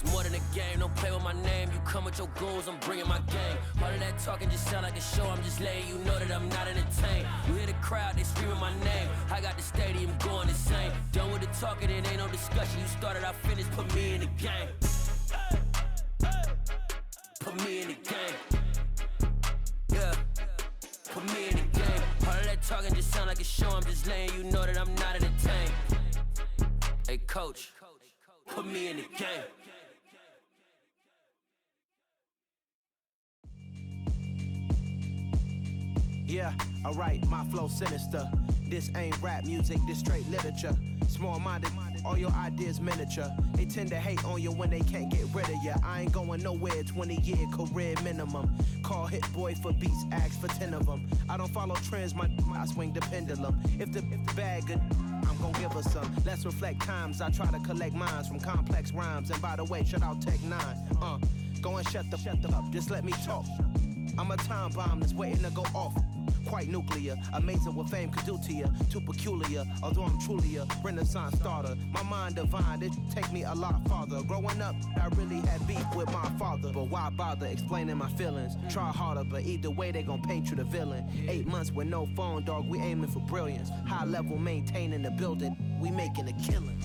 It's more than a game, don't play with my name. You come with your goons, I'm bringing my gang. All of that talking just sound like a show, I'm just letting you know that I'm not entertained. You hear the crowd, they screaming my name. I got the stadium going insane. Done with the talking, it ain't no discussion. You started, I finished, put me in the game. Put me in the game. Yeah, put me in the game. All of that talking just sound like a show, I'm just letting you know that I'm not entertained. Hey coach, put me in the game. Yeah, alright, my flow sinister. This ain't rap music, this straight literature. Small-minded, all your ideas miniature. They tend to hate on you when they can't get rid of you. I ain't going nowhere, 20-year career minimum. Call Hit Boy for beats, ask for 10 of them. I don't follow trends, I swing the pendulum. If the bag good, I'm gon' give her some. Let's reflect times, I try to collect minds from complex rhymes. And by the way, shout out Tech 9. Go and shut the up, just let me talk. I'm a time bomb that's waiting to go off. Quite nuclear, amazing what fame could do to you. Too peculiar, although I'm truly a renaissance starter. My mind divine, it take me a lot farther. Growing up, I really had beef with my father. But why bother explaining my feelings? Try harder, but either way they gon' paint you the villain. 8 months with no phone, dog, we aiming for brilliance. High level maintaining the building, we making a killing.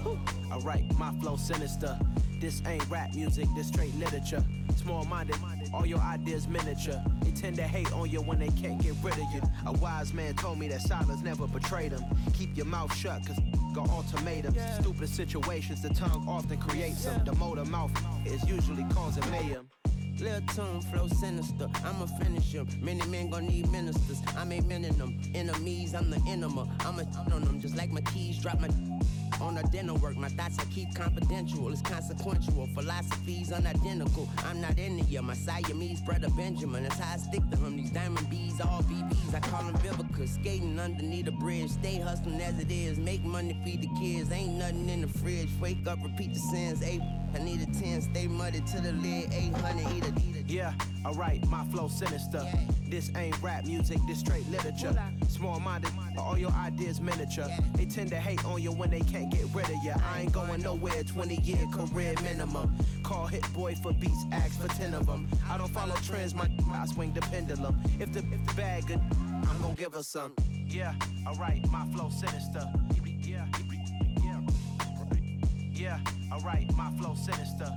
Alright, my flow sinister. This ain't rap music, this straight literature. Small-minded, all your ideas miniature. They tend to hate on you when they can't get rid of you. A wise man told me that silence never betrayed him. Keep your mouth shut, cause got ultimatums. Stupid situations, the tongue often creates them. The motor mouth is usually causing mayhem. Lil' tune, flow sinister, I'ma finish him. Many men gon' need ministers, I'm a men in them. Enemies, I'm the enema, I'ma on them. Just like my keys, drop my on a dinner work. My thoughts I keep confidential, it's consequential. Philosophies unidentical, I'm not into you. My Siamese brother Benjamin, that's how I stick to him. These diamond bees, all BBs, I call them Vivica. Skating underneath a bridge, stay hustling as it is. Make money, feed the kids, ain't nothing in the fridge. Wake up, repeat the sins, I need a 10, stay muddy to the lid, 800, eat a. Yeah, alright, my flow sinister. This ain't rap music, this straight literature. Small-minded, all your ideas miniature. They tend to hate on you when they can't get rid of you. I ain't going nowhere, 20-year career minimum. Call Hit Boy for beats, ask for 10 of them. I don't follow trends, I swing the pendulum. If the bag good, I'm gon' give her some. Yeah, alright, my flow sinister. Yeah, alright, my flow sinister.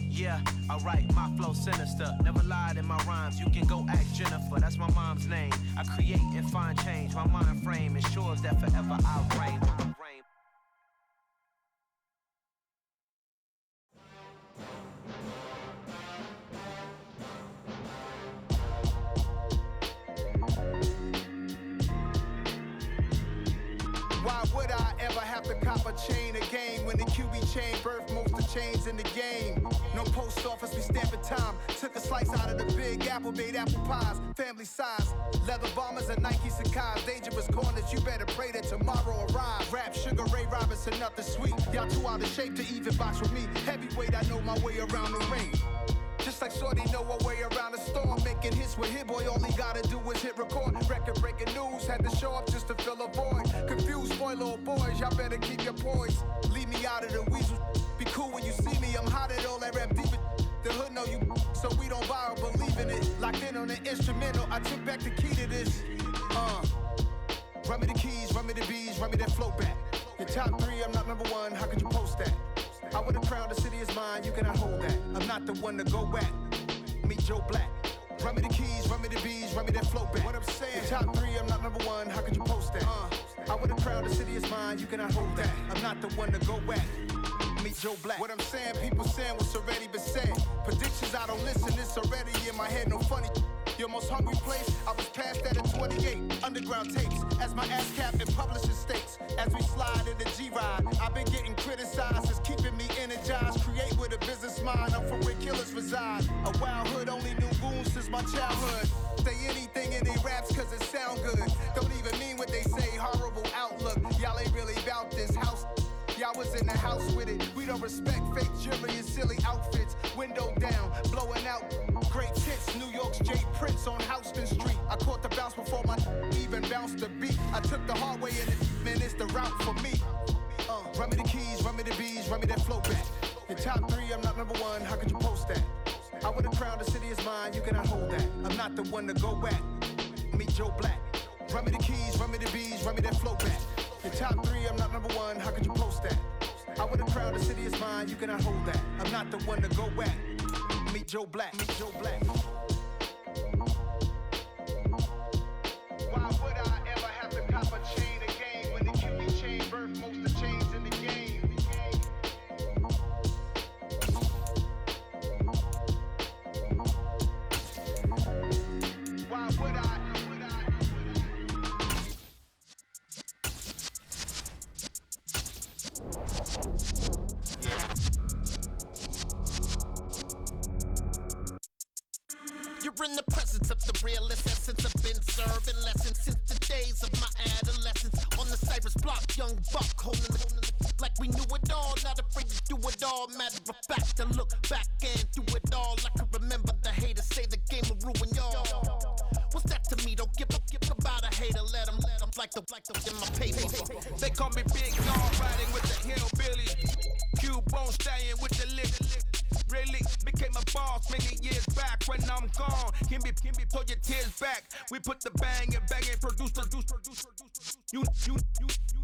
Yeah, alright, my flow sinister. Never lied in my rhymes, you can go ask Jennifer. That's my mom's name. I create and find change. My mind frame ensures that forever I'll reign. Why would I ever have to cop a chain again when the QB chain birthed most of chains in the game? No post office, we stamping time. Took a slice out of the Big Apple, made apple pies, family size. Leather bombers and Nike Sacai's. Dangerous corners, you better pray that tomorrow arrives. Rap, Sugar Ray Robinson, nothing sweet. Y'all too out of shape to even box with me. Heavyweight, I know my way around the ring. Just like Shorty know her way around the storm. Making hits with Hit Boy, all he gotta do is hit record. Record breaking news, had to show up just to fill a void. Confused boy, little boys, y'all better keep your poise. Leave me out of the weasel. Be cool when you see me, I'm hot at all that rap deep. The hood know you, so we don't borrow, believe in it. Locked in on the instrumental, I took back the key to this. Run me the keys, run me the bees, run me that flow back. Your top 3, I'm not number 1, how could you post that? I would've crowned the city is mine, you cannot hold that. I'm not the one to go back. Meet Joe Black. Run me the keys, run me the bees, run me that flow back. What I'm saying, top 3, I'm not number 1, how could you post that? I would've crowned the city is mine, you cannot hold that. I'm not the one to go back. Meet Joe Black. What I'm saying, people saying what's already been said. Predictions, I don't listen, it's already in my head, no funny. Your most hungry place, I was past that at 28. Underground tapes, as my ass cap and publishing states. As we slide in the G-Ride, I've been getting criticized, it's keeping me energized. Create with a business mind, I'm from where killers reside. A wild hood, only knew goons since my childhood. Say anything in they raps cause it sound good. Don't even mean what they say, horrible outlook. Y'all ain't really about this house. Y'all was in the house with it. We don't respect fake jewelry and silly outfits. Window down, blowing out great tits. New York's J. Prince on Houston Street. I caught the bounce before my even bounced the beat. I took the hard way in it, man, it's the route for me. Run me the keys, run me the B's, run me that flow back. In top 3, I'm not number 1, how could you post that? I would've crowned the city is mine, you cannot hold that. I'm not the one to go back. Meet Joe Black. Run me the keys, run me the B's, run me that flow back. In top 3, I'm not number 1, how could you post that? I would've crowned the city is mine, you cannot hold that. I'm not the one to go back. Meet Joe Black, meet Joe Black. Why would I ever have to cop a chain again when the QB chain birthed most of the chains in the game? Why would I? You're in the presence of the realest essence. I've been serving lessons since the days of my adolescence. On the Cypress block, young buck holding the like we knew it all. Not afraid to do it all. Matter of fact, to look back and do it all. I can remember the haters say the game will ruin y'all. What's that to me? Don't give about a hater. Let them like the in my paper. They call me Big Dog, riding with the hillbilly. Q-Bone staying with the lick. Really became a boss many years back. When I'm gone, can be pull your tears back. We put the bang and produce. You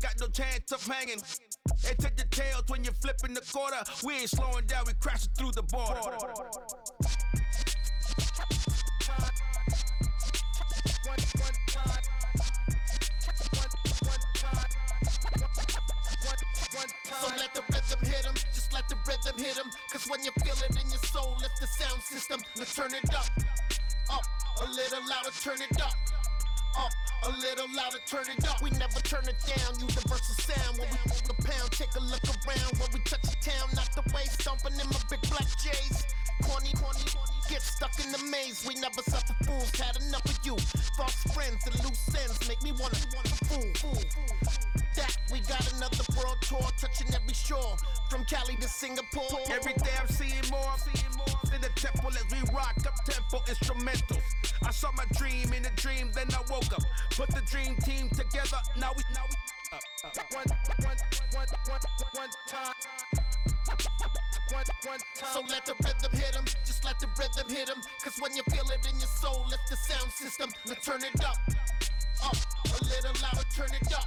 got no chance of hanging. They take the tails when you're flipping the quarter. We ain't slowing down, we crashing through the border. So let the rhythm hit him, just let the rhythm hit him. Cause when you feel it in your soul, lift the sound system. Now turn it up, a little louder, turn it up, a little louder, turn it up. We never turn it down, universal sound. When we move the pound, take a look around. When we touch the town, not the way, stomping in my big black J's. Corny, get stuck in the maze. We never suffer fools, had enough of you. False friends and loose ends make me wanna fool. That we got another world tour, touching every shore, from Cali to Singapore. Every day I'm seeing more in the temple as we rock up tempo instrumentals. I saw my dream in a dream, then I woke up. Put the dream team together, now we one time. So let the rhythm hit him, just let the rhythm hit him. Cause when you feel it in your soul, lift the sound system. Now turn it up, a little louder, turn it up,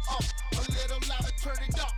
a little louder, turn it up.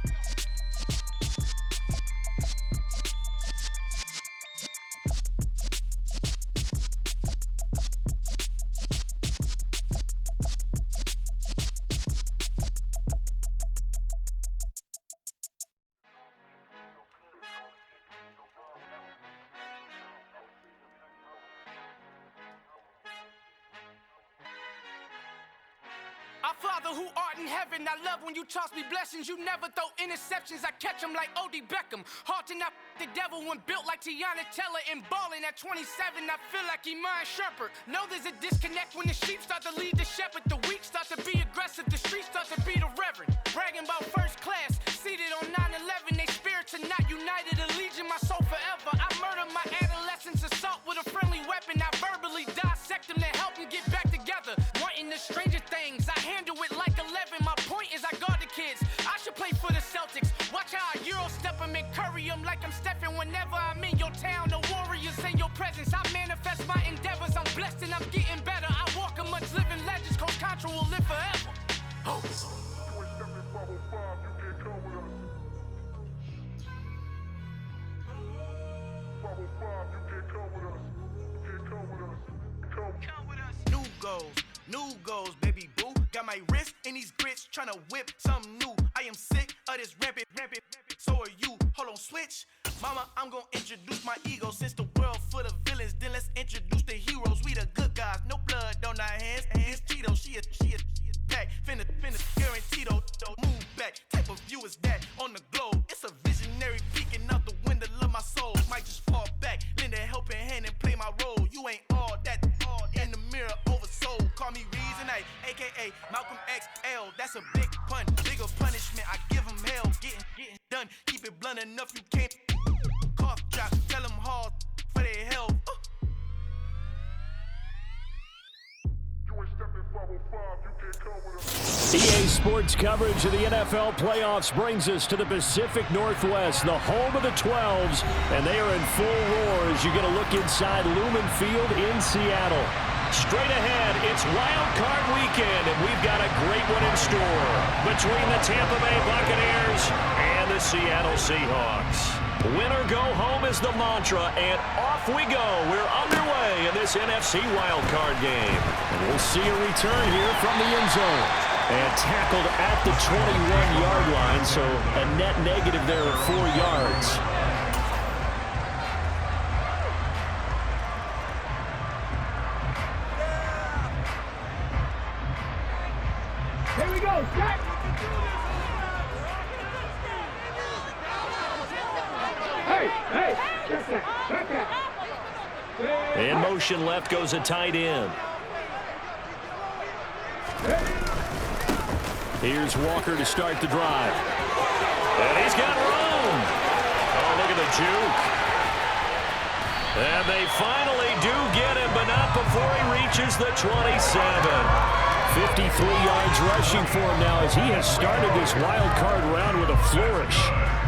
Our Father who art in heaven, I love when you toss me blessings. You never throw interceptions, I catch them like O.D. Beckham. Hard to not the devil when built like Tiana Teller and balling at 27, I feel like Iman Shumpert. Know there's a disconnect when the sheep start to lead the shepherd. The weak start to be aggressive, the streets start to be the reverend. Bragging about first class, seated on 9/11. They spirits are not united, allegiance my soul forever. I murder my adolescence, assault with a friendly weapon. I verbally dissect them to help them get back together. Wanting the stranger things, I handle it like 11. My point is I guard the kids. I should play for the Celtics. Watch how I Euro step them and curry them like I'm Stephen. Whenever I'm in your town, the Warriors in your presence. I manifest my endeavors. I'm blessed and I'm getting better. I walk amongst living legends. Coach Contra will live forever. Oh. New goals, baby boo. Got my wrist in these grits, tryna whip something new. I am sick of this rampant. So are you. Hold on, switch. Mama, I'm gonna introduce my ego. Since the world full of villains, then let's introduce the heroes. We the good guys, no blood on our hands. It's Tito, she a pack. Finna guarantee though. Move back. Type of view is that on the globe? It's a visionary peeking out the window of my soul. Might just fall back, lend a helping hand and play my role. You ain't all that in the mirror oversold. Call me Reason A, aka Malcolm XL. That's a big pun, bigger punishment. I give him hell, getting done. Keep it blunt enough, you can't cough drop. Tell them hard for their health. You ain't stepping for EA Sports coverage of the NFL playoffs brings us to the Pacific Northwest, the home of the 12s, and they are in full roar as you get a look inside Lumen Field in Seattle. Straight ahead, it's Wild Card Weekend, and we've got a great one in store between the Tampa Bay Buccaneers and the Seattle Seahawks. Win or go home is the mantra, and off we go. We're underway in this NFC Wild Card game. And we'll see a return here from the end zone. And tackled at the 21-yard line, so a net negative there of 4 yards. Here we go, set! Hey, check that. In motion left goes a tight end. Here's Walker to start the drive. And he's got room. Oh, look at the juke. And they finally do get him, but not before he reaches the 27. 53 yards rushing for him now as he has started this wild card round with a flourish.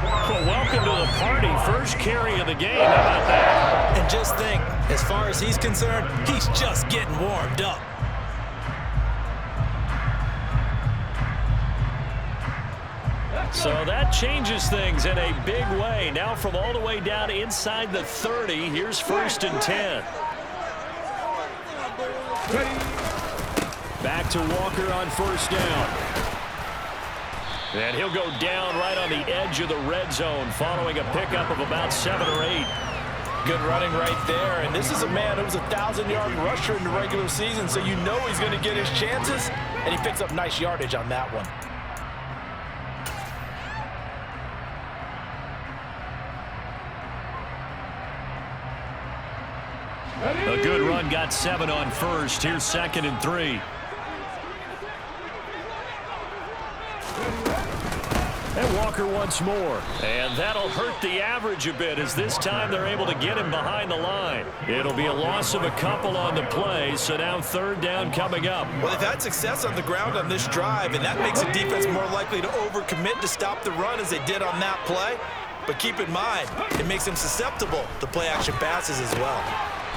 Well, welcome to the party. First carry of the game. How about that? And just think, as far as he's concerned, he's just getting warmed up. So that changes things in a big way. Now from all the way down inside the 30, here's 1st and 10. Back to Walker on 1st down. And he'll go down right on the edge of the red zone following a pickup of about 7 or 8. Good running right there. And this is a man who was a 1,000-yard rusher in the regular season, so you know he's going to get his chances, and he picks up nice yardage on that one. A good run, got 7 on 1st. Here's 2nd and 3. And Walker once more. And that'll hurt the average a bit as this time they're able to get him behind the line. It'll be a loss of a couple on the play, so now 3rd down coming up. Well, they've had success on the ground on this drive, and that makes a defense more likely to overcommit to stop the run as they did on that play. But keep in mind, it makes them susceptible to play-action passes as well.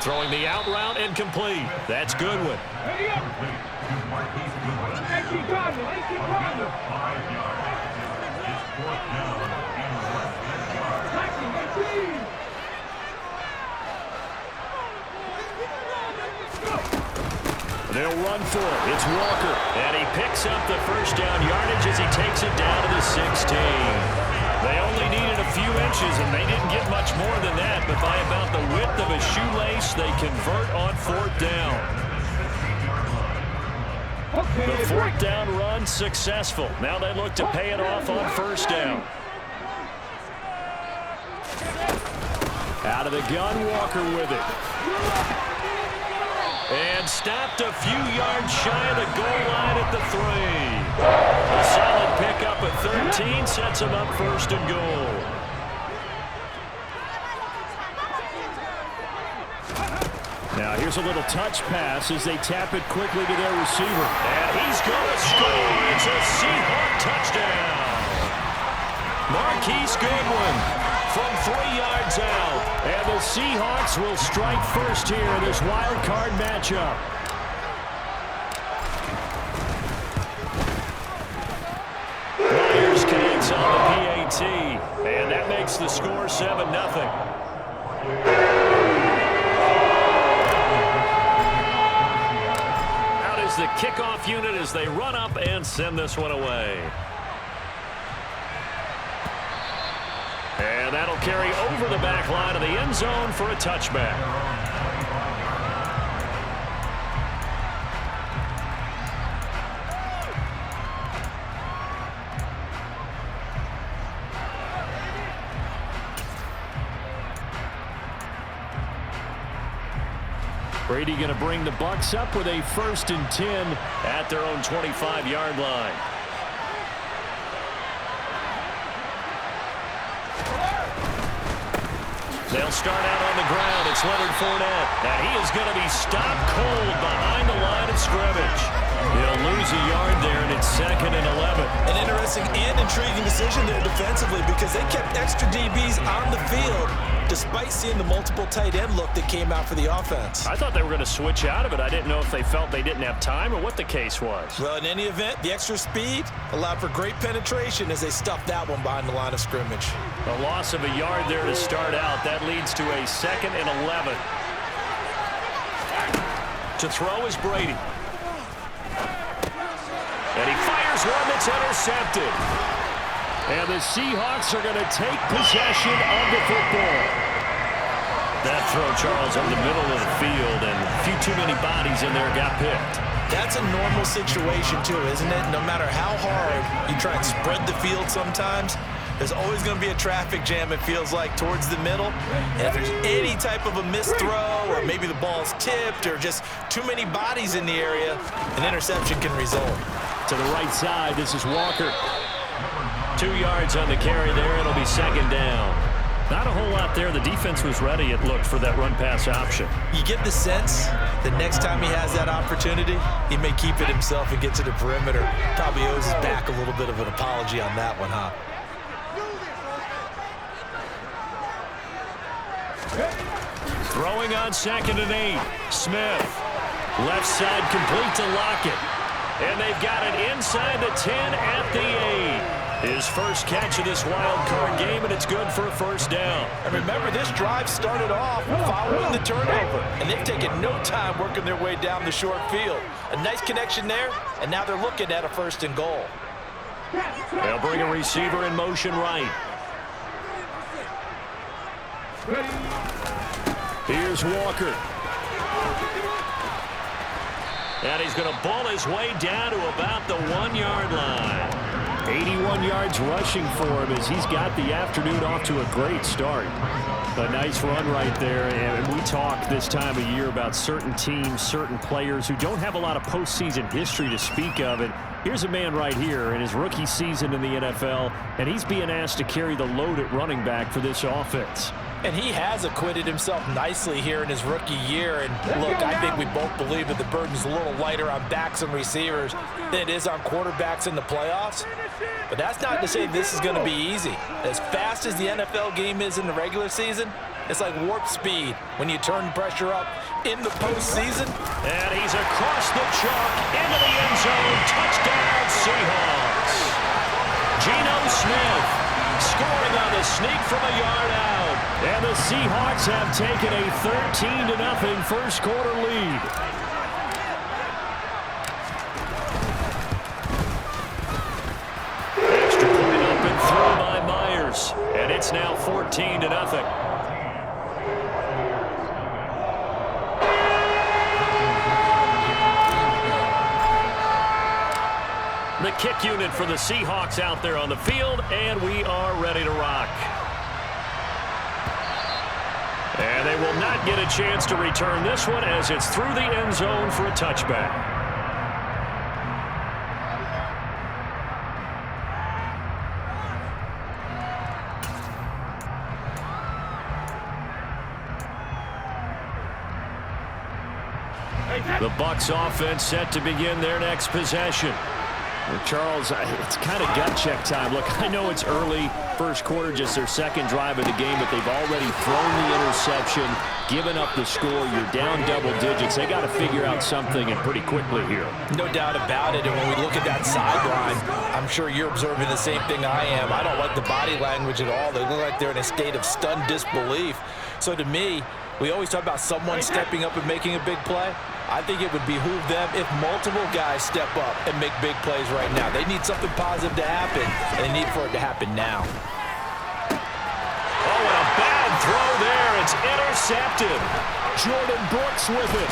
Throwing the out route and complete. That's Goodwin. They'll run for it. It's Walker. And he picks up the 1st down yardage as he takes it down to the 16. They only needed a few inches, and they didn't get much more than that. But by about the width of a shoelace, they convert on 4th down. The 4th down run successful. Now they look to pay it off on 1st down. Out of the gun, Walker with it. And stopped a few yards shy of the goal line at the 3. A solid pickup at 13 sets him up 1st and goal. Now here's a little touch pass as they tap it quickly to their receiver. And he's going to score. It's a Seahawk touchdown. Marquise Goodwin from 3 yards out. And the Seahawks will strike first here in this wild card matchup. Myers connects on the PAT. And that makes the score 7-0. Out is the kickoff unit as they run up and send this one away. And that'll carry over the back line of the end zone for a touchback. Brady going to bring the Bucs up with a 1st and 10 at their own 25-yard line. They'll start out on the ground. It's Leonard Fournette. And he is going to be stopped cold behind the line of scrimmage. He'll lose a yard there, and it's 2nd and 11. An interesting and intriguing decision there defensively because they kept extra DBs on the field despite seeing the multiple tight end look that came out for the offense. I thought they were going to switch out of it. I didn't know if they felt they didn't have time or what the case was. Well, in any event, the extra speed allowed for great penetration as they stuffed that one behind the line of scrimmage. A loss of a yard there to start out. That leads to a 2nd and 11. To throw is Brady. And he fires one that's intercepted. And the Seahawks are going to take possession of the football. That throw, Charles, over the middle of the field, and a few too many bodies in there got picked. That's a normal situation, too, isn't it? No matter how hard you try and spread the field sometimes, there's always going to be a traffic jam, it feels like, towards the middle. And if there's any type of a missed throw, or maybe the ball's tipped, or just too many bodies in the area, an interception can result. To the right side, this is Walker. 2 yards on the carry there. It'll be 2nd down. Not a whole lot there. The defense was ready, it looked, for that run-pass option. You get the sense that next time he has that opportunity, he may keep it himself and get to the perimeter. Probably owes his back a little bit of an apology on that one, huh? Throwing on 2nd and 8. Smith. Left side complete to Lockett. And they've got it inside the 10 at the 8. His first catch of this wild card game, and it's good for a 1st down. And remember, this drive started off following the turnover, and they've taken no time working their way down the short field. A nice connection there, and now they're looking at a 1st and goal. They'll bring a receiver in motion right. Here's Walker. And he's going to ball his way down to about the 1-yard line. 81 yards rushing for him as he's got the afternoon off to a great start. A nice run right there, and we talk this time of year about certain teams, certain players who don't have a lot of postseason history to speak of. And here's a man right here in his rookie season in the NFL, and he's being asked to carry the load at running back for this offense. And he has acquitted himself nicely here in his rookie year. And look, I think we both believe that the burden's a little lighter on backs and receivers than it is on quarterbacks in the playoffs. But that's not to say this is going to be easy. As fast as the NFL game is in the regular season, it's like warp speed when you turn pressure up in the postseason. And he's across the chalk into the end zone. Touchdown, Seahawks. Geno Smith scoring on the sneak from a yard out. And the Seahawks have taken a 13-0 first quarter lead. Extra point up and through by Myers. And it's now 14-0. The kick unit for the Seahawks out there on the field, and we are ready to rock. And they will not get a chance to return this one as it's through the end zone for a touchback. The Bucs offense set to begin their next possession. Well, Charles, it's kind of gut check time. Look, I know it's early, first quarter, just their second drive of the game, but they've already thrown the interception, given up the score. You're down double digits. They got to figure out something, and pretty quickly here. No doubt about it, and when we look at that sideline, I'm sure you're observing the same thing I am. I don't like the body language at all. They look like they're in a state of stunned disbelief. So to me, we always talk about someone stepping up and making a big play. I think it would behoove them if multiple guys step up and make big plays right now. They need something positive to happen, and they need for it to happen now. Oh, and a bad throw there. It's intercepted. Jordan Brooks with it.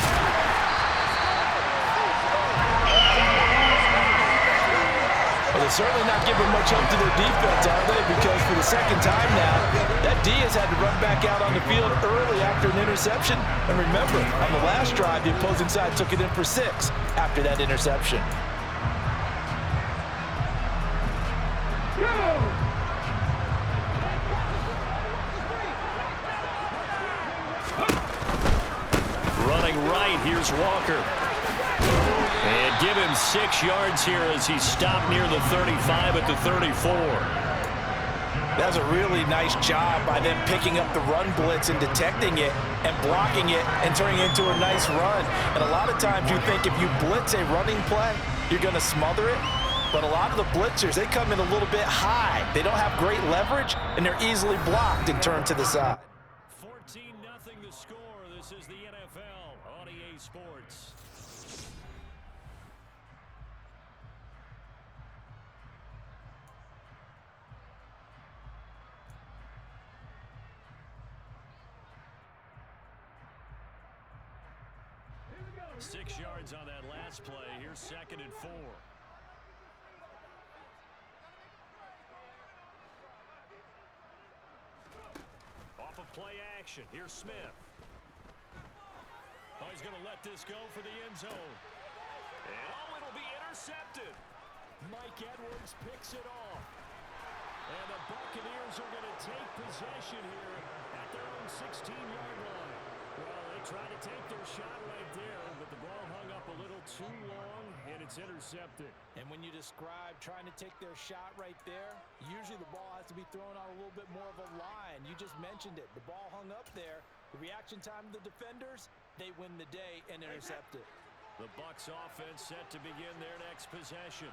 Well, they're certainly not giving much help to their defense, are they? Because for the second time now, that D has had to run back out on the field early after an interception. And remember, on the last drive, the opposing side took it in for 6 after that interception. Running right, here's Walker. And give him 6 yards here as he stopped near the 35 at the 34. That's a really nice job by them picking up the run blitz and detecting it and blocking it and turning it into a nice run. And a lot of times you think if you blitz a running play, you're going to smother it. But a lot of the blitzers, they come in a little bit high. They don't have great leverage, and they're easily blocked and turned to the side. 14-0 the score. This is the NFL on EA Sports. Here we go. 6 yards on that last play. Here's 2nd and 4. Off of play action. Here's Smith. Oh, he's going to let this go for the end zone. And it'll be intercepted. Mike Edwards picks it off. And the Buccaneers are going to take possession here at their own 16-yard line. Well, they tried to take their shot right there, but the ball hung up a little too long, and it's intercepted. And when you describe trying to take their shot right there, usually the ball has to be thrown on a little bit more of a line. You just mentioned it. The ball hung up there. The reaction time of the defenders, they win the day and intercept it. The Bucs offense set to begin their next possession.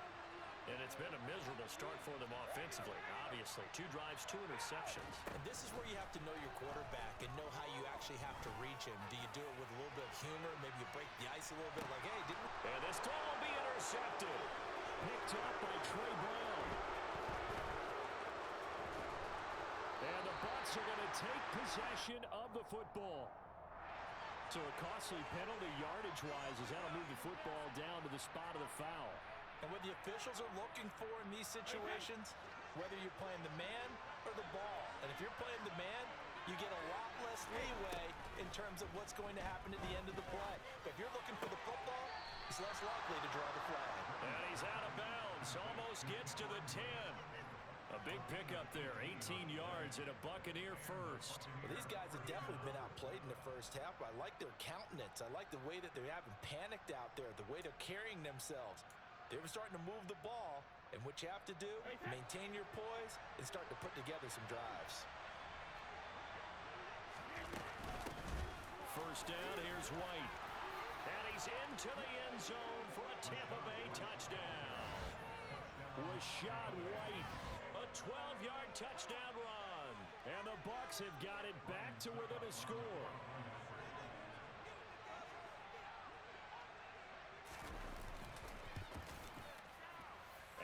And it's been a miserable start for them offensively, obviously. 2 drives, 2 interceptions. And this is where you have to know your quarterback and know how you actually have to reach him. Do you do it with a little bit of humor? Maybe you break the ice a little bit like, hey, didn't we? And this ball will be intercepted. Picked up by Trey Brown. And the Bucs are going to take possession of the football. So a costly penalty yardage-wise as that'll move the football down to the spot of the foul. And what the officials are looking for in these situations, whether you're playing the man or the ball. And if you're playing the man, you get a lot less leeway in terms of what's going to happen at the end of the play. But if you're looking for the football, it's less likely to draw the flag. And he's out of bounds. Almost gets to the 10. A big pickup there, 18 yards and a Buccaneer first. Well, these guys have definitely been outplayed in the first half, but I like their countenance. I like the way that they haven't panicked out there, the way they're carrying themselves. They were starting to move the ball, and what you have to do, maintain your poise and start to put together some drives. First down, here's White. And he's into the end zone for a Tampa Bay touchdown. Rashad White, a 12-yard touchdown run. And the Bucs have got it back to within a score.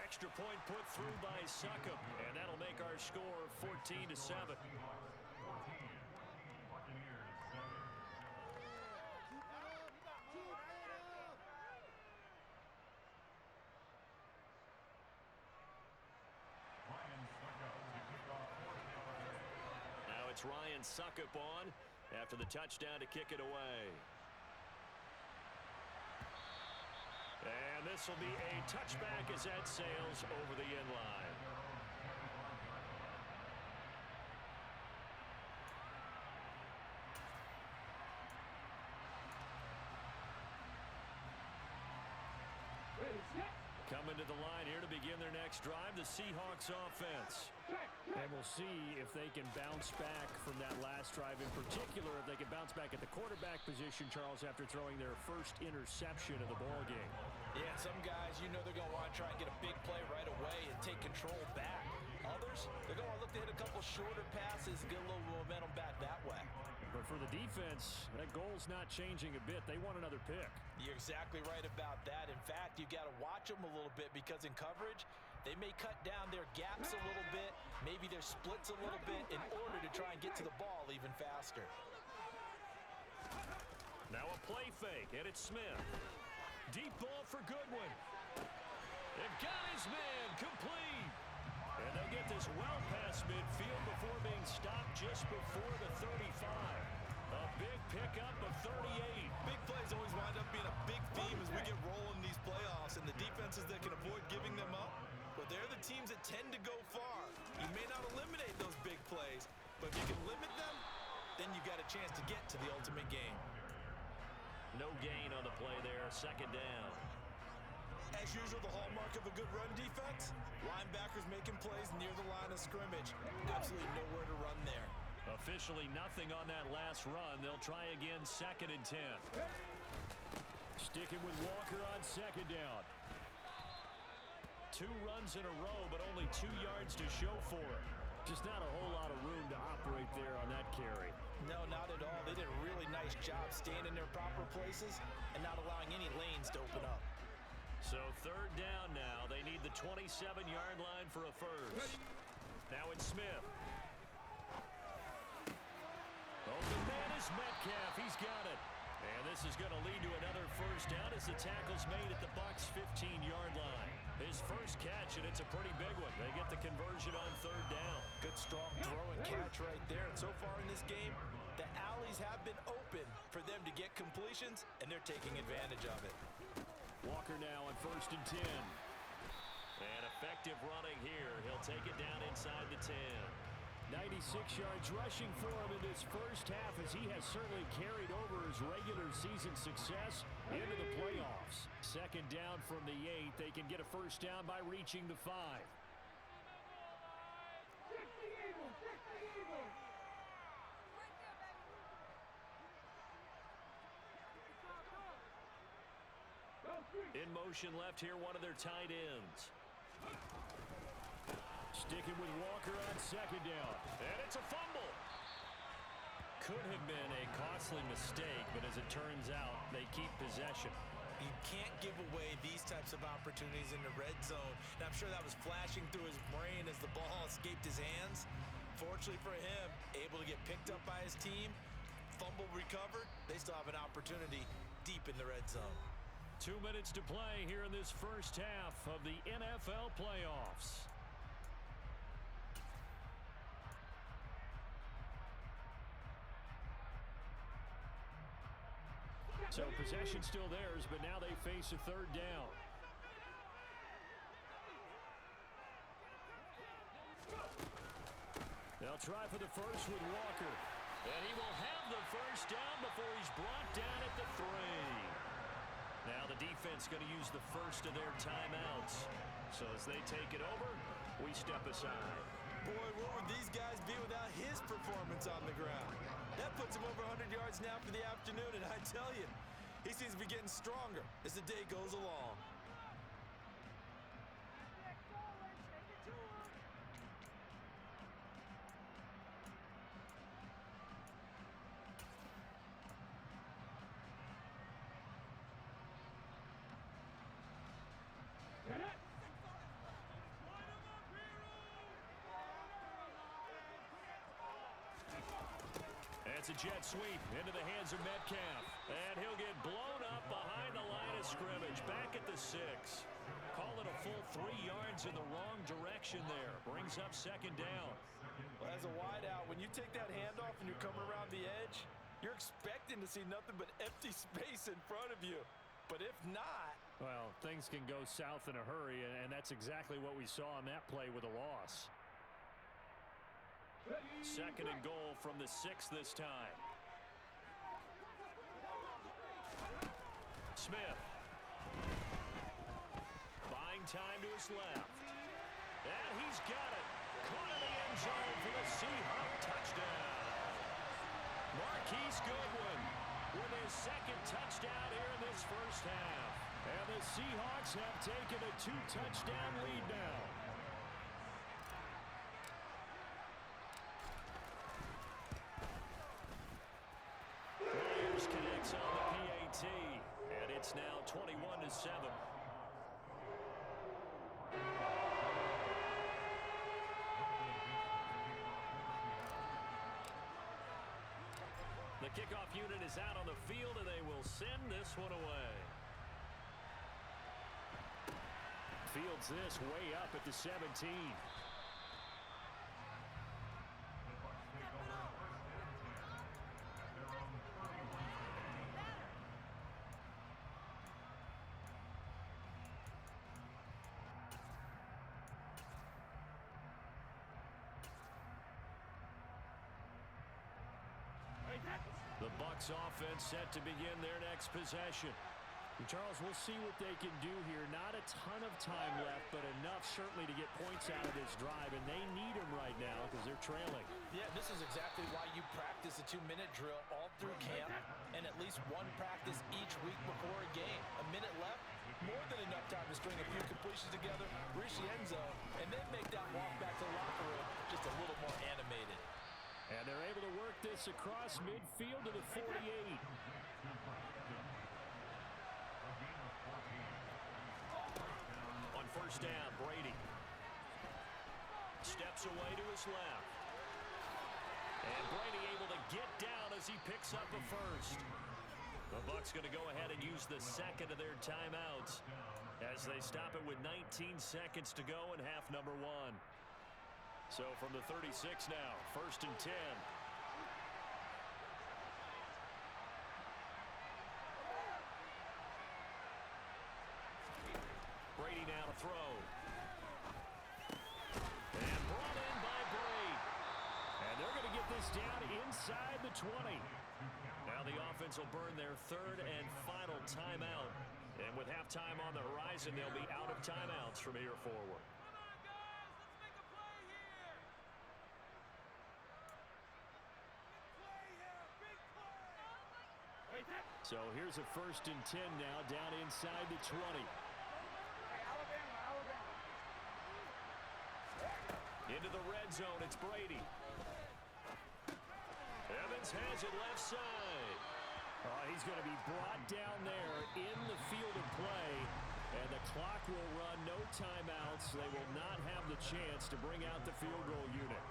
Extra point put through by Succop, and that'll make our score 14-7. Now it's Ryan Succop on after the touchdown to kick it away. And this will be a touchback as that sails over the end line. Coming to the line here to begin their next drive, the Seahawks offense. And we'll see if they can bounce back from that last drive. In particular, if they can bounce back at the quarterback position, Charles, after throwing their first interception of the ballgame. Yeah, some guys, you know they're going to want to try and get a big play right away and take control back. Others, they're going to look to hit a couple shorter passes and get a little momentum back that way. But for the defense, that goal's not changing a bit. They want another pick. You're exactly right about that. In fact, you got to watch them a little bit because in coverage, they may cut down their gaps a little bit, maybe their splits a little bit in order to try and get to the ball even faster. Now a play fake, and it's Smith. Deep ball for Goodwin. They've got his man complete. And they'll get this well past midfield before being stopped just before the 35. A big pickup of 38. Big plays always wind up being a big theme as we get rolling these playoffs, and the defenses that can avoid giving them up, but they're the teams that tend to go far. You may not eliminate those big plays, but if you can limit them, then you got a chance to get to the ultimate game. No gain on the play there, second down. As usual, the hallmark of a good run defense, linebackers making plays near the line of scrimmage. Absolutely nowhere to run there. Officially nothing on that last run. They'll try again 2nd and 10. Sticking with Walker on 2nd down. 2 runs in a row, but only 2 yards to show for it. Just not a whole lot of room to operate there on that carry. No, not at all. They did a really nice job staying in their proper places and not allowing any lanes to open up. So 3rd down now. They need the 27-yard line for a first. Now it's Smith. Open man is Metcalf. He's got it. And this is going to lead to another first down as the tackle's made at the Bucs' 15-yard line. His first catch, and it's a pretty big one. They get the conversion on 3rd down. Good, strong throw and catch right there. And so far in this game, the alleys have been open for them to get completions, and they're taking advantage of it. Walker now on 1st and 10. And effective running here. He'll take it down inside the 10. 96 yards rushing for him in this first half, as he has certainly carried over his regular season success into the playoffs. 2nd down from the 8. They can get a first down by reaching the 5. In motion left here, one of their tight ends. Sticking with Walker on 2nd down. And it's a fumble. Could have been a costly mistake, but as it turns out, they keep possession. You can't give away these types of opportunities in the red zone. And I'm sure that was flashing through his brain as the ball escaped his hands. Fortunately for him, able to get picked up by his team, fumble recovered. They still have an opportunity deep in the red zone. 2 minutes to play here in this first half of the NFL playoffs. So possession still theirs, but now they face a 3rd down. They'll try for the first with Walker. And he will have the first down before he's brought down at the 3. Now the defense going to use the first of their timeouts. So as they take it over, we step aside. Boy, what would these guys be without his performance on the ground? That puts him over 100 yards now for the afternoon, and I tell you, he seems to be getting stronger as the day goes along. It's a jet sweep into the hands of Metcalf. And he'll get blown up behind the line of scrimmage. Back at the 6. Call it a full 3 yards in the wrong direction there. Brings up 2nd down. Well, as a wideout, when you take that handoff and you're coming around the edge, you're expecting to see nothing but empty space in front of you. But if not... Well, things can go south in a hurry, and that's exactly what we saw on that play with a loss. 2nd and goal from the 6 this time. Smith. Buying time to his left. And he's got it. Caught in the end zone for the Seahawk touchdown. Marquise Goodwin with his 2nd touchdown here in this first half. And the Seahawks have taken a 2-touchdown lead now. Connects on the PAT, and it's now 21-7. The kickoff unit is out on the field, and they will send this one away. Fields this way up at the 17. The Bucs offense set to begin their next possession. And Charles, we'll see what they can do here. Not a ton of time left, but enough certainly to get points out of this drive, and they need them right now because they're trailing. Yeah, this is exactly why you practice a 2-minute drill all through camp and at least one practice each week before a game. A minute left, more than enough time to string a few completions together, reach the end zone, and then make that walk back to the locker room just a little more animated. And they're able to work this across midfield to the 48. On first down, Brady steps away to his left. And Brady able to get down as he picks up a first. The Bucs going to go ahead and use the second of their timeouts as they stop it with 19 seconds to go in half number 1. So from the 36 now, first and 10. Brady now to throw. And brought in by Brady. And they're going to get this down inside the 20. Now the offense will burn their third and final timeout. And with halftime on the horizon, they'll be out of timeouts from here forward. So here's a first and 10 now down inside the 20. Into the red zone, it's Brady. Evans has it left side. He's going to be brought down there in the field of play. And the clock will run, no timeouts. They will not have the chance to bring out the field goal unit.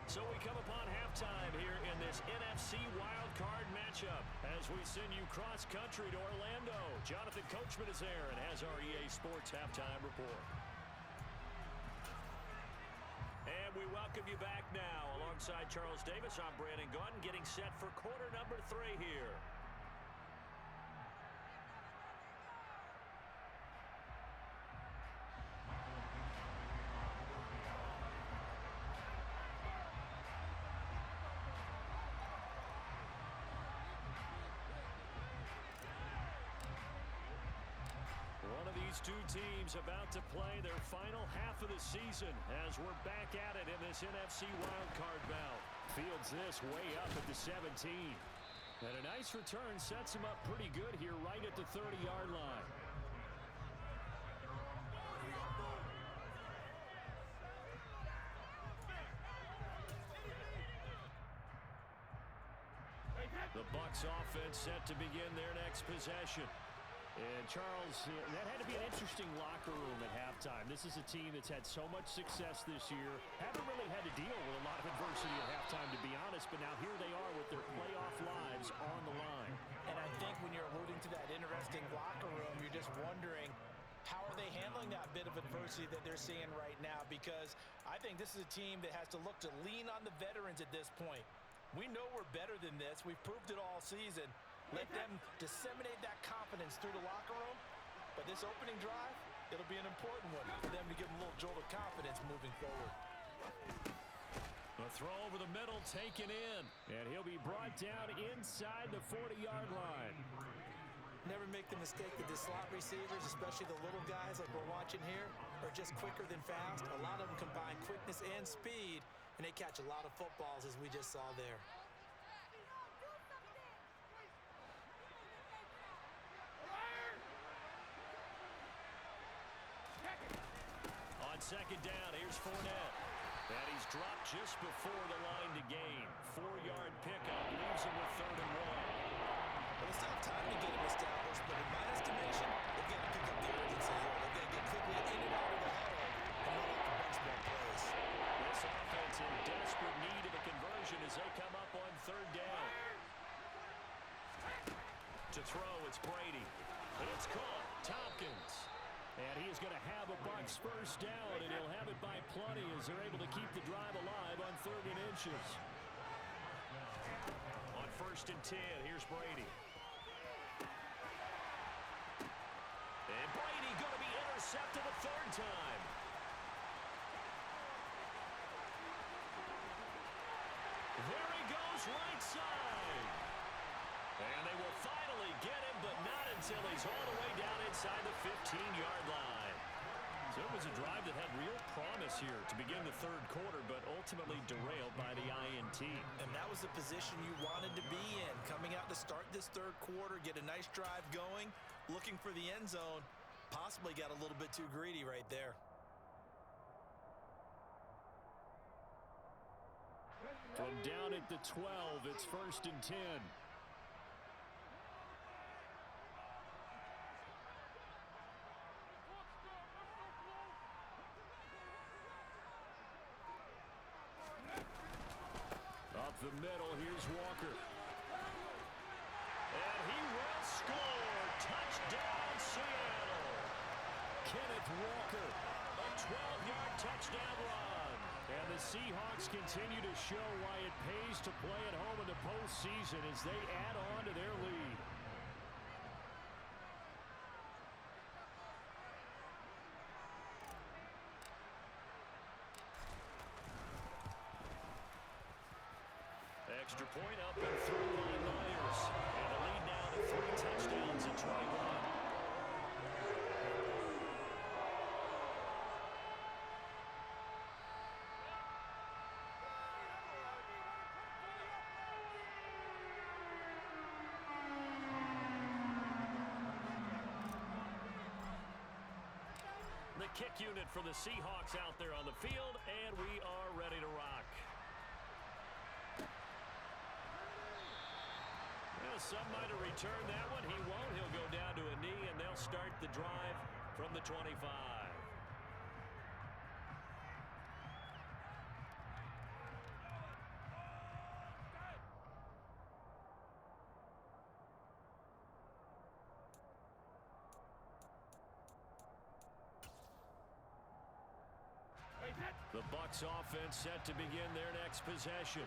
So we come upon halftime here in this NFC wildcard matchup as we send you cross-country to Orlando. Jonathan Coachman is there and has our EA Sports halftime report. And we welcome you back now. Alongside Charles Davis, I'm Brandon Gaudin, getting set for quarter number 3 here. These two teams about to play their final half of the season as we're back at it in this NFC wildcard bout. Fields this way up at the 17. And a nice return sets him up pretty good here right at the 30-yard line. The Bucs offense set to begin their next possession. And Charles, that had to be an interesting locker room at halftime. This is a team that's had so much success this year. Haven't really had to deal with a lot of adversity at halftime, to be honest. But now here they are with their playoff lives on the line. And I think when you're alluding to that interesting locker room, you're just wondering, how are they handling that bit of adversity that they're seeing right now? Because I think this is a team that has to look to lean on the veterans at this point. We know we're better than this. We've proved it all season. Let them disseminate that confidence through the locker room. But this opening drive, it'll be an important one for them to give them a little jolt of confidence moving forward. A throw over the middle taken in. And he'll be brought down inside the 40-yard line. Never make the mistake that the slot receivers, especially the little guys like we're watching here, are just quicker than fast. A lot of them combine quickness and speed, and they catch a lot of footballs, as we just saw there. On second down, here's Fournette. And he's dropped just before the line to gain. 4-yard pickup leaves him with 3rd and 1. Well, it's not time to get him established, but in my estimation, they've got to pick up the urgency here. They've got to get quickly in and out of the huddle and run up a bunch more plays. This offense in desperate need of a conversion as they come up on 3rd down. To throw, it's Brady. It's caught. Tompkins. And he is going to have a Bucs first down, and he'll have it by plenty as they're able to keep the drive alive on 3rd and inches. On 1st and 10, here's Brady. And Brady going to be intercepted a 3rd time. There he goes right side. And they will finally get him, but not until he's all the way down inside the 15-yard line. So it was a drive that had real promise here to begin the third quarter, but ultimately derailed by the INT. And that was the position you wanted to be in, coming out to start this third quarter, get a nice drive going, looking for the end zone. Possibly got a little bit too greedy right there. From down at the 12, it's 1st and 10. Up the middle, here's Walker. And he will score. Touchdown, Seattle. Kenneth Walker, a 12-yard touchdown run. And the Seahawks continue to show why it pays to play at home in the postseason as they add on to their lead. Extra point up and through by Myers. And the lead now to 3 touchdowns at 21. The kick unit for the Seahawks out there on the field, and we are ready to rock. Well, some might have returned that one. He won't. He'll go down to a knee, and they'll start the drive from the 25. The Bucs offense set to begin their next possession.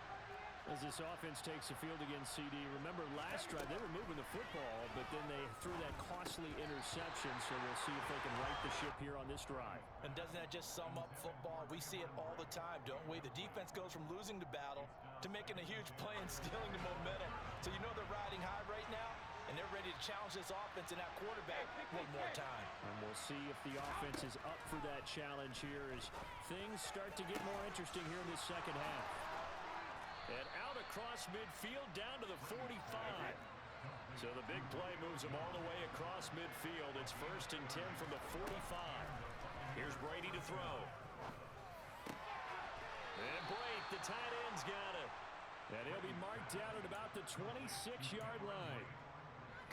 As this offense takes the field against CD, remember last drive they were moving the football, but then they threw that costly interception, so we'll see if they can right the ship here on this drive. And doesn't that just sum up football? We see it all the time, don't we? The defense goes from losing the battle to making a huge play and stealing the momentum. So you know they're riding high right now, and they're ready to challenge this offense and that quarterback one more time. And we'll see if the offense is up for that challenge here as things start to get more interesting here in the second half. And out across midfield down to the 45. So the big play moves them all the way across midfield. It's 1st and 10 from the 45. Here's Brady to throw. And Brady, the tight end's got it. And he'll be marked down at about the 26-yard line.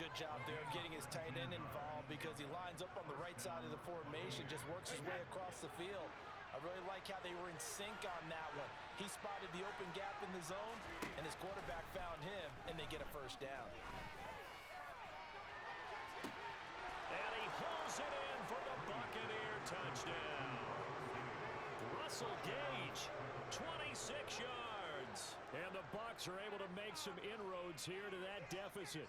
Good job there getting his tight end involved because he lines up on the right side of the formation, just works his way across the field. I really like how they were in sync on that one. He spotted the open gap in the zone, and his quarterback found him, and they get a first down. And he pulls it in for the Buccaneer touchdown. Russell Gage, 26 yards. And the Bucs are able to make some inroads here to that deficit.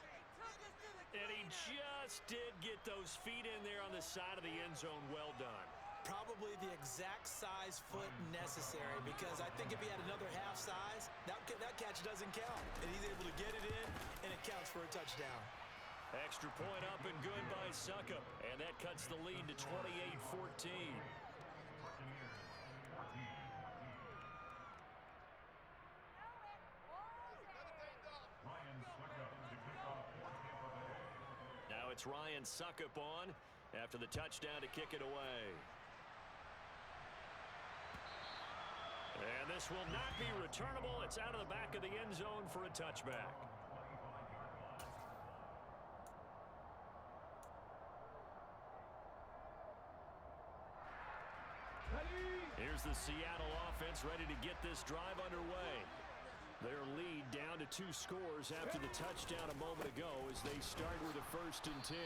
And he just did get those feet in there on the side of the end zone. Well done. Probably the exact size foot necessary, because I think if he had another half size, that catch doesn't count. And he's able to get it in, and it counts for a touchdown. Extra point up and good by Suckup. And that cuts the lead to 28-14. Now it's Ryan Suckup on after the touchdown to kick it away. And this will not be returnable. It's out of the back of the end zone for a touchback. Here's the Seattle offense ready to get this drive underway. Their lead down to 2 scores after the touchdown a moment ago as they start with a 1st and 10.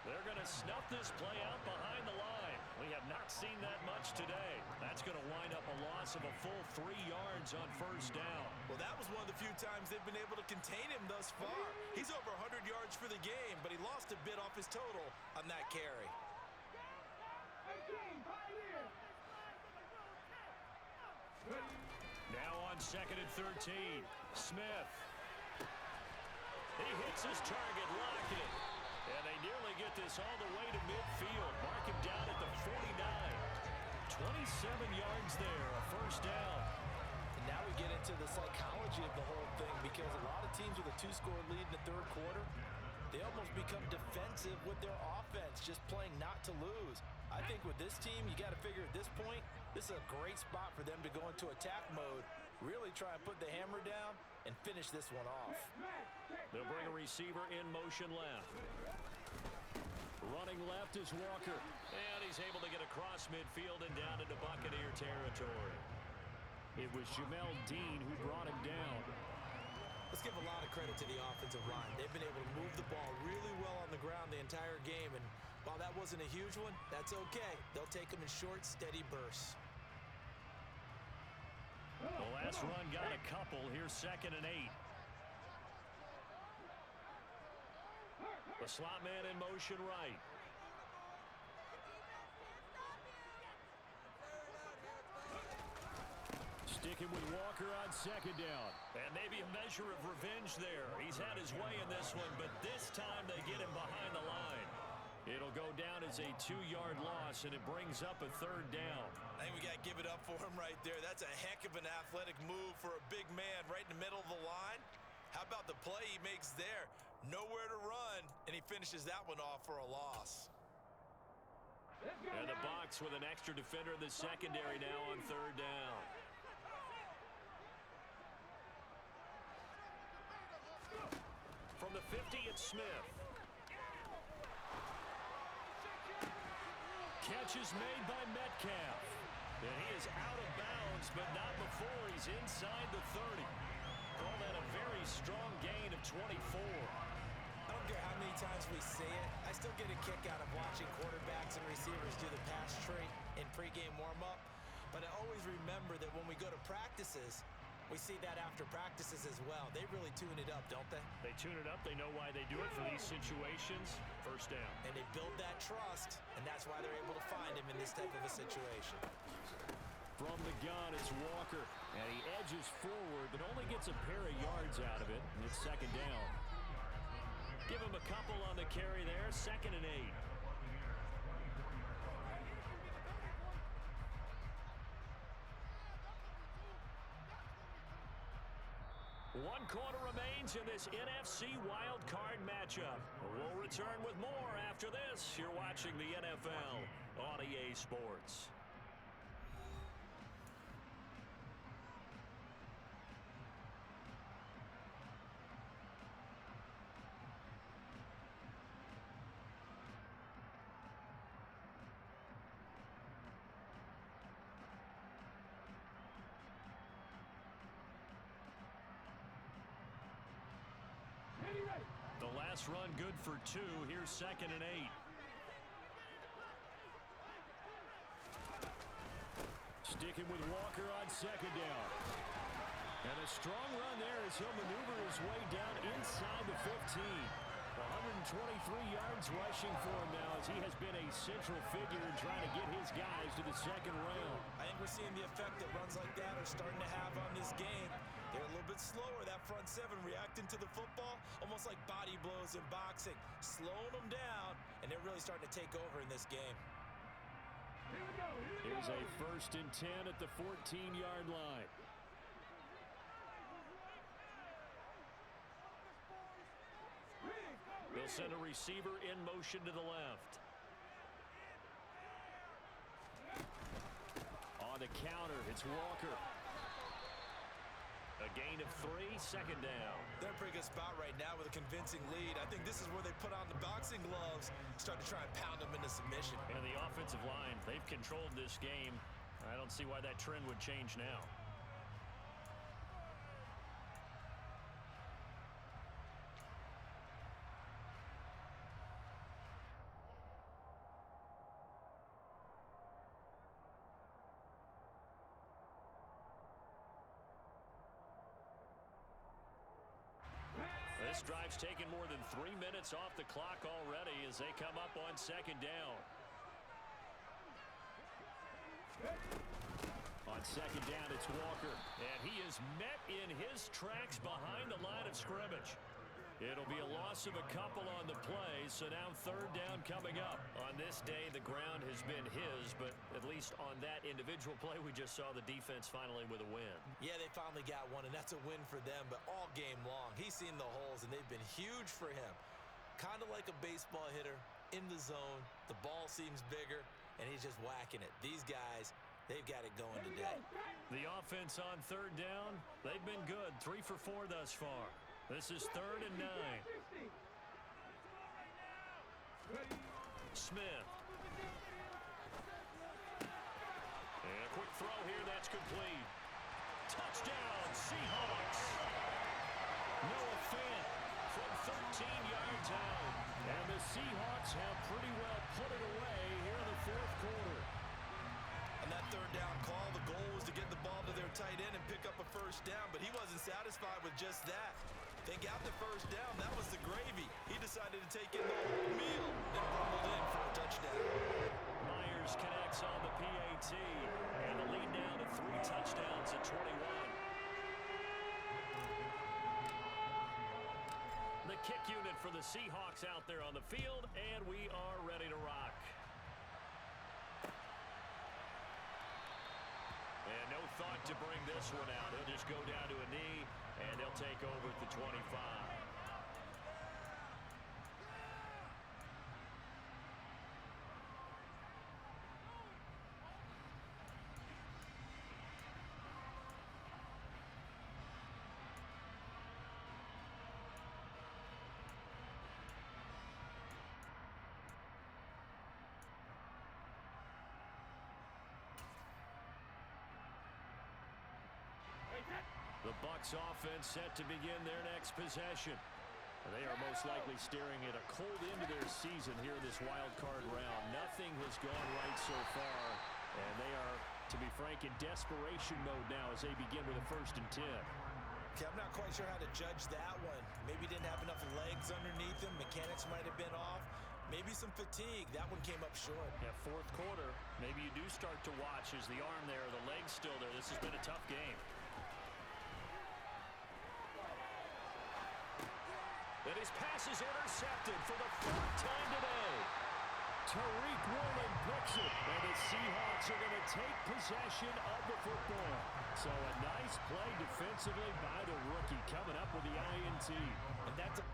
They're going to snuff this play out behind the line. We have not seen that much today. That's going to wind up a loss of a full 3 yards on 1st down. Well, that was one of the few times they've been able to contain him thus far. He's over 100 yards for the game, but he lost a bit off his total on that carry. Now on 2nd and 13, Smith. He hits his target, locking it. And they nearly get this all the way to midfield. Mark him down at the 49. 27 yards there, a first down. And now we get into the psychology of the whole thing, because a lot of teams with a 2-score lead in the third quarter, they almost become defensive with their offense, just playing not to lose. I think with this team, you got to figure at this point, this is a great spot for them to go into attack mode, really try and put the hammer down and finish this one off. They'll bring a receiver in motion left. Running left is Walker. And he's able to get across midfield and down into Buccaneer territory. It was Jamel Dean who brought him down. Let's give a lot of credit to the offensive line. They've been able to move the ball really well on the ground the entire game. And while that wasn't a huge one, that's okay. They'll take them in short, steady bursts. The last run got a couple. Here's 2nd and 8. The slot man in motion right. Sticking with Walker on 2nd down. And maybe a measure of revenge there. He's had his way in this one, but this time they get him behind the line. It'll go down as a 2-yard loss, and it brings up a 3rd down. I think we got to give it up for him right there. That's a heck of an athletic move for a big man right in the middle of the line. How about the play he makes there? Nowhere to run, and he finishes that one off for a loss. And the Bucs with an extra defender in the secondary now on 3rd down. From the 50, it's Smith. Catch is made by Metcalf. And he is out of bounds, but not before he's inside the 30. Call that a very strong gain of 24. I don't care how many times we say it, I still get a kick out of watching quarterbacks and receivers do the pass tree in pregame warm-up. But I always remember that when we go to practices, we see that after practices as well. They really tune it up, don't they? They tune it up. They know why they do it for these situations. First down. And they build that trust, and that's why they're able to find him in this type of a situation. From the gun, it's Walker. And he edges forward, but only gets a pair of yards out of it. And it's 2nd down. Give him a couple on the carry there. 2nd and 8. One quarter remains in this NFC Wild Card matchup. We'll return with more after this. You're watching the NFL on EA Sports. The last run good for 2. Here's 2nd and 8. Sticking with Walker on 2nd down. And a strong run there as he'll maneuver his way down inside the 15. 123 yards rushing for him now as he has been a central figure in trying to get his guys to the 2nd round. I think we're seeing the effect that runs like that are starting to have on this game. They're a little bit slower, that front 7 reacting to the football, almost like body blows in boxing, slowing them down, and they're really starting to take over in this game. Here's a 1st and 10 at the 14-yard line. They'll send a receiver in motion to the left. On the counter, it's Walker. A gain of 3, 2nd down. They're in a pretty good spot right now with a convincing lead. I think this is where they put on the boxing gloves, start to try and pound them into submission. And the offensive line, they've controlled this game. I don't see why that trend would change now. This drive's taken more than 3 minutes off the clock already as they come up on 2nd down. On 2nd down, it's Walker. And he is met in his tracks behind the line of scrimmage. It'll be a loss of a couple on the play, so now third down coming up. On this day, the ground has been his, but at least on that individual play, we just saw the defense finally with a win. Yeah, they finally got one, and that's a win for them, but all game long, he's seen the holes, and they've been huge for him. Kind of like a baseball hitter in the zone. The ball seems bigger, and he's just whacking it. These guys, they've got it going today. The offense on third down, they've been good. 3 for 4 thus far. This is 3rd and 9. Smith. And a quick throw here, that's complete. Touchdown, Seahawks. Noah Fant from 13 yards out. And the Seahawks have pretty well put it away here in the 4th quarter. On that third down call, the goal was to get the ball to their tight end and pick up a first down, but he wasn't satisfied with just that. They got the first down. That was the gravy. He decided to take in the whole meal and rumbled in for a touchdown. Myers connects on the PAT, and the lead down to 3 touchdowns at 21. The kick unit for the Seahawks out there on the field, and we are ready to rock. And no thought to bring this one out. He'll just go down to a knee, and they'll take over at the 25. The Bucs offense set to begin their next possession. They are most likely staring at a cold end to their season here in this wild card round. Nothing has gone right so far, and they are, to be frank, in desperation mode now as they begin with a 1st and 10. Okay, I'm not quite sure how to judge that one. Maybe didn't have enough legs underneath him. Mechanics might have been off. Maybe some fatigue. That one came up short. Yeah, 4th quarter, maybe you do start to watch as the arm there, the leg's still there. This has been a tough game. And his pass is intercepted for the 3rd time today. Tariq Woolen picks it, and the Seahawks are going to take possession of the football. So a nice play defensively by the rookie coming up with the INT. And that's a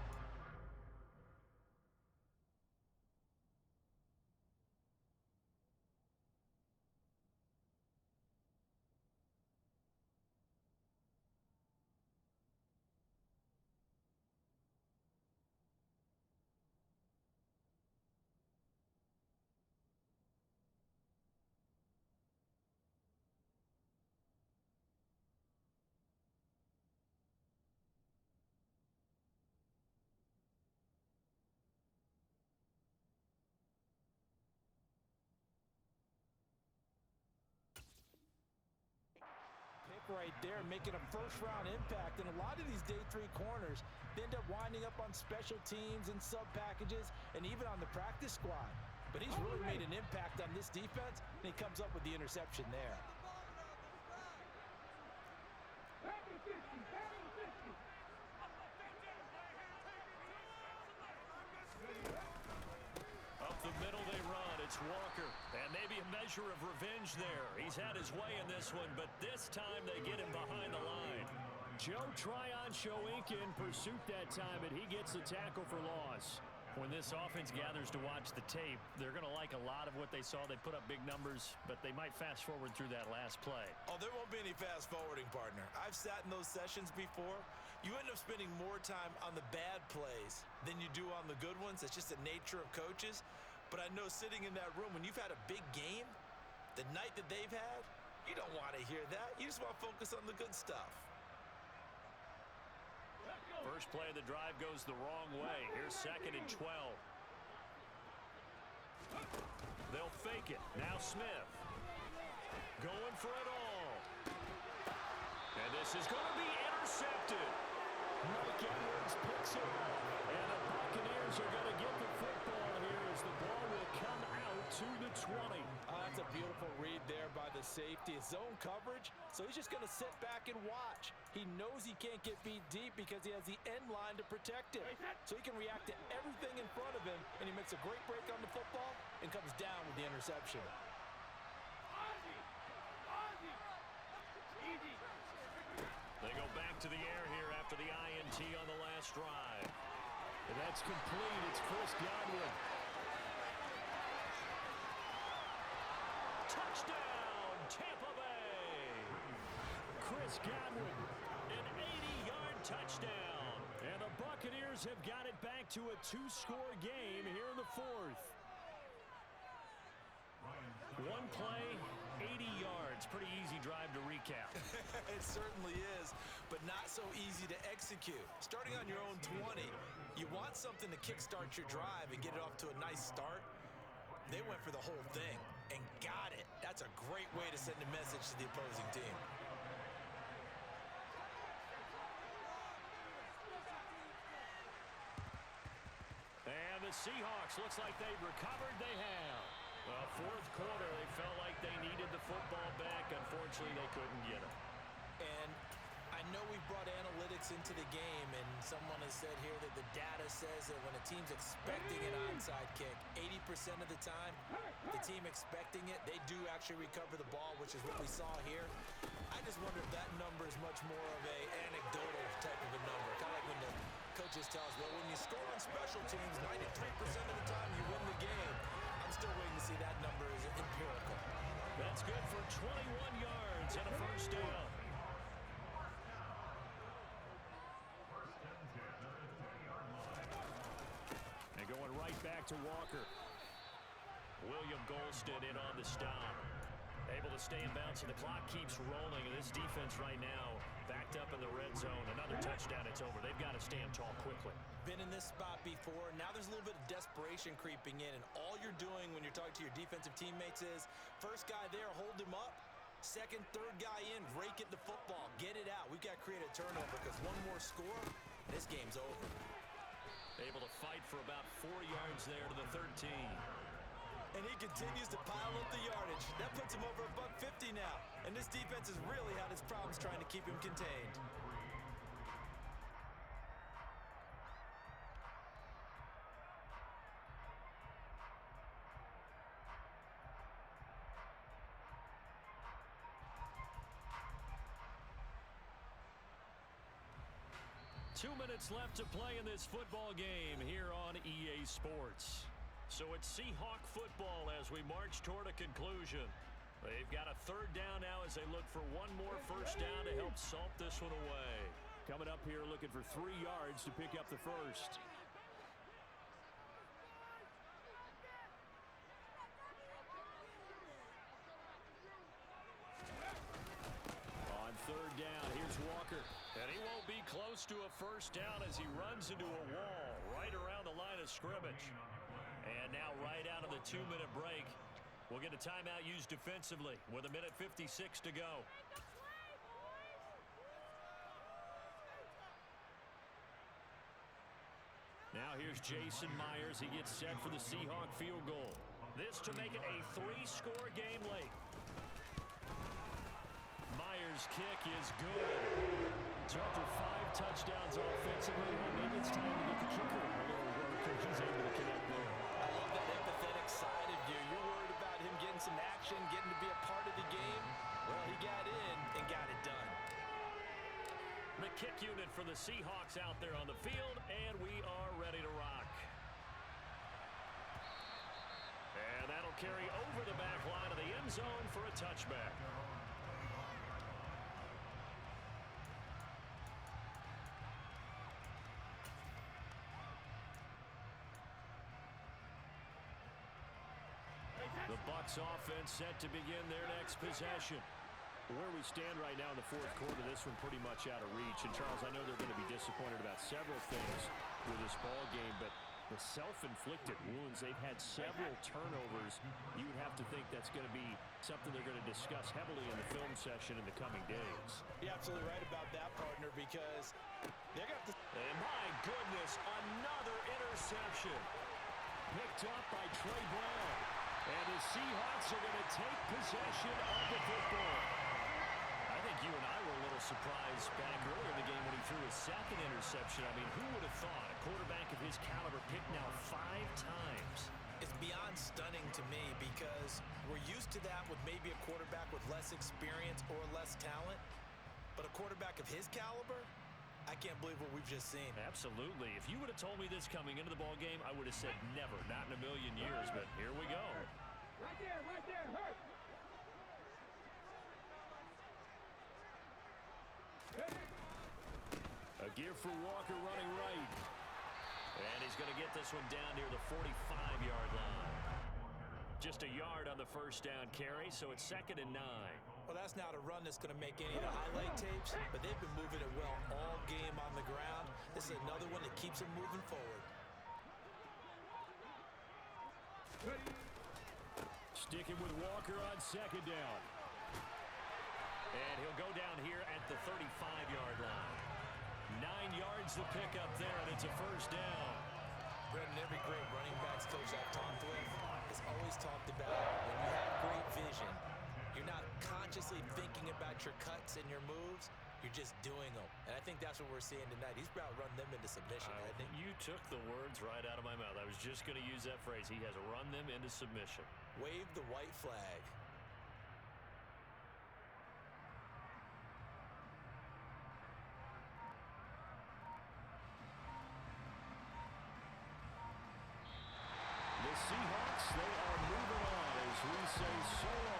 pick right there, making a 1st-round impact. And a lot of these day 3 corners, they end up winding up on special teams and sub packages and even on the practice squad. But he's really made an impact on this defense, and he comes up with the interception there. Up the middle they run. It's Walker. And maybe a measure of revenge there. He's had his way in this one, but this time they get him behind the line. Joe Tryon-Shoyinka in pursuit that time, and he gets the tackle for loss. When this offense gathers to watch the tape, they're going to like a lot of what they saw. They put up big numbers, but they might fast forward through that last play. Oh, there won't be any fast forwarding, partner. I've sat in those sessions before. You end up spending more time on the bad plays than you do on the good ones. It's just the nature of coaches. But I know sitting in that room, when you've had a big game, the night that they've had, you don't want to hear that. You just want to focus on the good stuff. First play of the drive goes the wrong way. Here's 2nd and 12. They'll fake it. Now Smith. Going for it all. And this is going to be intercepted. Mike Edwards picks it up. And the Buccaneers are going to get the football here as the ball will come out to the 20. That's a beautiful read there by the safety. It's zone coverage, so he's just going to sit back and watch. He knows he can't get beat deep because he has the end line to protect him. So he can react to everything in front of him, and he makes a great break on the football and comes down with the interception. They go back to the air here after the INT on the last drive. And that's complete. It's Chris Godwin. Touchdown, Tampa Bay. Chris Godwin, an 80-yard touchdown. And the Buccaneers have got it back to a 2-score game here in the fourth. One play, 80 yards. Pretty easy drive to recap. It certainly is, but not so easy to execute. Starting on your own 20, you want something to kickstart your drive and get it off to a nice start. They went for the whole thing and got it. That's a great way to send a message to the opposing team. And the Seahawks, looks like they've recovered. They have. Well, fourth quarter, they felt like they needed the football back. Unfortunately, they couldn't get it. And I know we've brought analytics into the game, and someone has said here that the data says that when a team's expecting an onside kick, 80% of the time, the team expecting it, they do actually recover the ball, which is what we saw here. I just wonder if that number is much more of an anecdotal type of a number. Kind of like when the coaches tell us, well, when you score on special teams, 93% of the time you win the game. I'm still waiting to see that number is empirical. That's good for 21 yards and a first down. And going right back to Walker. William Golston in on the stop. Able to stay in bounds, and the clock keeps rolling. And this defense right now backed up in the red zone. Another touchdown, it's over. They've got to stand tall quickly. Been in this spot before. Now there's a little bit of desperation creeping in, and all you're doing when you're talking to your defensive teammates is first guy there, hold him up. Second, third guy in, rake at the football. Get it out. We've got to create a turnover because one more score, this game's over. Able to fight for about 4 yards there to the 13. And he continues to pile up the yardage. That puts him over $150 now. And this defense has really had its problems trying to keep him contained. Two minutes left to play in this football game here on EA Sports. So it's Seahawk football as we march toward a conclusion. They've got a third down now as they look for one more first down to help salt this one away. Coming up here looking for 3 yards to pick up the first. On third down, here's Walker. And he won't be close to a first down as he runs into a wall right around the line of scrimmage. And now right out of the 2-minute break, we'll get a timeout used defensively with 1:56 to go. Now here's Jason Myers. He gets set for the Seahawk field goal. This to make it a 3-score game late. Myers' kick is good. So after 5 touchdowns offensively, maybe it's time to get the kicker a little work if he's able to connect there. I love that empathetic side of you. You're worried about him getting some action, getting to be a part of the game. Well, he got in and got it done. The kick unit for the Seahawks out there on the field, and we are ready to rock. And that'll carry over the back line of the end zone for a touchback. The Bucs offense set to begin their next possession. Where we stand right now in the fourth quarter, this one pretty much out of reach. And, Charles, I know they're going to be disappointed about several things with this ball game, but the self-inflicted wounds, they've had several turnovers. You would have to think that's going to be something they're going to discuss heavily in the film session in the coming days. You're absolutely right about that, partner, because they're going to have to... And, my goodness, another interception. Picked up by Trey Brown. And the Seahawks are going to take possession of the football. I think you and I were a little surprised back earlier in the game when he threw his second interception. I mean, who would have thought a quarterback of his caliber picked now 5 times? It's beyond stunning to me because we're used to that with maybe a quarterback with less experience or less talent. But a quarterback of his caliber, I can't believe what we've just seen. Absolutely. If you would have told me this coming into the ball game, I would have said never, not in a million years. But here we go. Right there, hurt. A give for Walker running right. And he's going to get this one down near the 45-yard line. Just a yard on the first down carry, so it's 2nd and 9. Well, that's not a run that's going to make any of the highlight tapes, but they've been moving it well all game on the ground. This is another one that keeps them moving forward. Sticking with Walker on 2nd down. And he'll go down here at the 35-yard line. 9 yards to pick up there, and it's a first down. Brendan, every great running backs coach I've talked with has always talked about when you have great vision, you're not consciously thinking about your cuts and your moves, you're just doing them. And I think that's what we're seeing tonight. He's about to run them into submission. I think you took the words right out of my mouth. I was just going to use that phrase. He has run them into submission. Wave the white flag. The Seahawks, they are moving on as we say so long